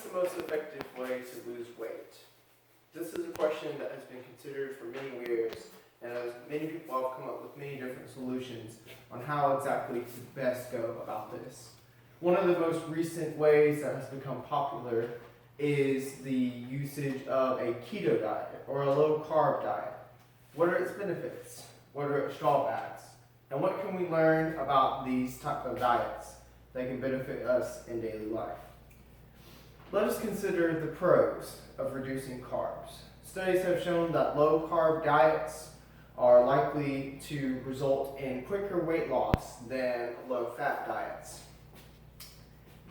the most effective way to lose weight? This is a question that has been considered for many years, and as many people have come up with many different solutions on how exactly to best go about this. One of the most recent ways that has become popular is the usage of a keto diet or a low carb diet. What are its benefits? What are its drawbacks? And what can we learn about these types of diets that can benefit us in daily life? Let us consider the pros of reducing carbs. Studies have shown that low carb diets are likely to result in quicker weight loss than low fat diets.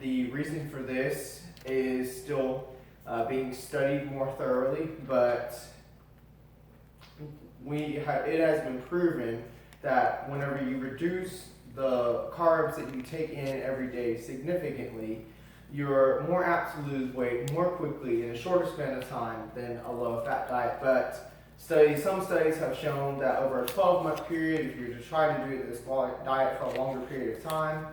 The reason for this is still being studied more thoroughly, but it has been proven that whenever you reduce the carbs that you take in every day significantly, you're more apt to lose weight more quickly in a shorter span of time than a low-fat diet. But some studies have shown that over a 12-month period, if you're to try to do this diet for a longer period of time,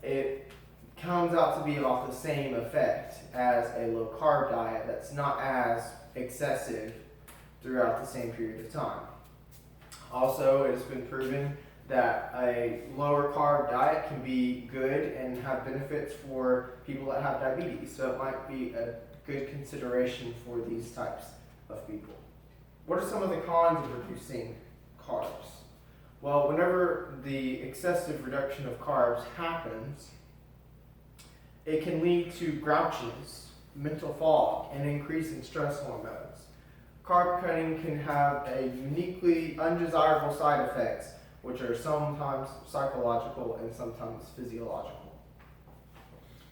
it comes out to be about the same effect as a low-carb diet that's not as excessive throughout the same period of time. Also, it has been proven that a lower carb diet can be good and have benefits for people that have diabetes. So it might be a good consideration for these types of people. What are some of the cons of reducing carbs? Well, whenever the excessive reduction of carbs happens, it can lead to grouchiness, mental fog, and increase in stress hormones. Carb cutting can have a uniquely undesirable side effects, which are sometimes psychological and sometimes physiological.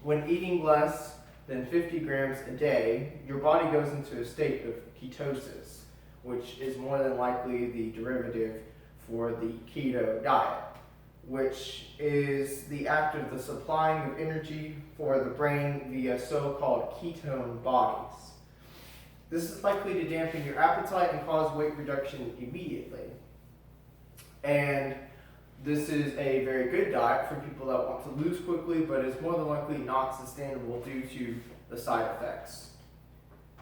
When eating less than 50 grams a day, your body goes into a state of ketosis, which is more than likely the derivative for the keto diet, which is the act of the supplying of energy for the brain via so-called ketone bodies. This is likely to dampen your appetite and cause weight reduction immediately. And this is a very good diet for people that want to lose quickly, but is more than likely not sustainable due to the side effects.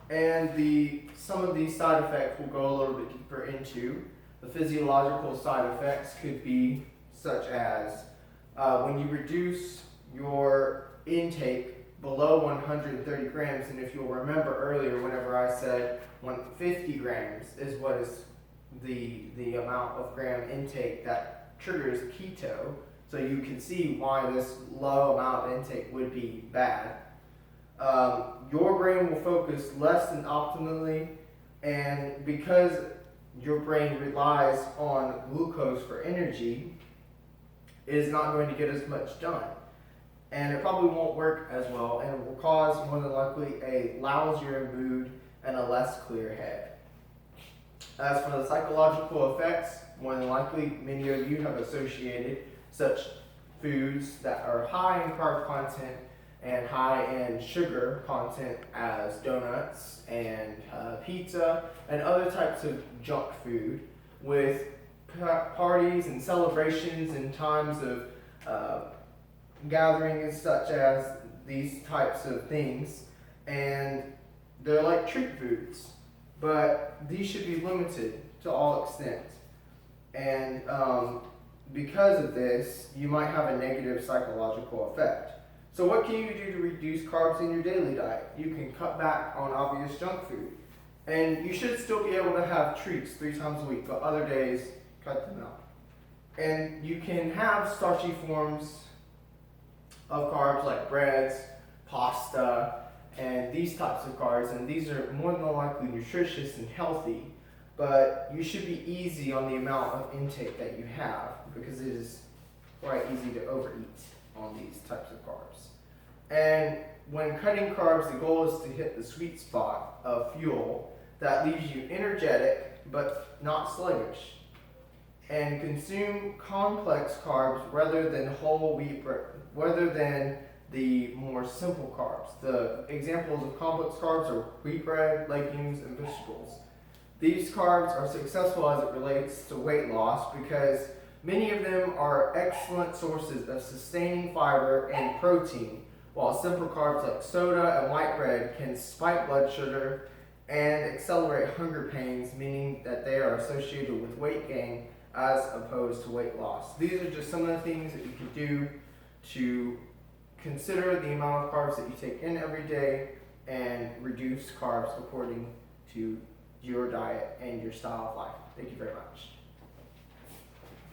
And some of these side effects we'll go a little bit deeper into. The physiological side effects could be such as when you reduce your intake below 130 grams, and if you'll remember earlier whenever I said 150 grams is what is the amount of gram intake that triggers keto, so you can see why this low amount of intake would be bad. Your brain will focus less than optimally, and because your brain relies on glucose for energy, it is not going to get as much done. And it probably won't work as well, and it will cause more than likely a lousier mood and a less clear head. As for the psychological effects, more than likely many of you have associated such foods that are high in carb content and high in sugar content as donuts and pizza and other types of junk food with parties and celebrations and times of gatherings such as these types of things, and they're like treat foods, but these should be limited to all extent. And because of this, you might have a negative psychological effect. So what can you do to reduce carbs in your daily diet? You can cut back on obvious junk food, and you should still be able to have treats 3 times a week, but other days, cut them out. And you can have starchy forms of carbs like breads, pasta, and these types of carbs, and these are more than likely nutritious and healthy, but you should be easy on the amount of intake that you have because it is quite easy to overeat on these types of carbs. And when cutting carbs, the goal is to hit the sweet spot of fuel that leaves you energetic but not sluggish, and consume complex carbs rather than whole wheat bread, rather than the more simple carbs. The examples of complex carbs are wheat bread, legumes, and vegetables. These carbs are successful as it relates to weight loss because many of them are excellent sources of sustaining fiber and protein, while simple carbs like soda and white bread can spike blood sugar and accelerate hunger pains, meaning that they are associated with weight gain as opposed to weight loss. These are just some of the things that you can do to consider the amount of carbs that you take in every day and reduce carbs according to your diet and your style of life. Thank you very much.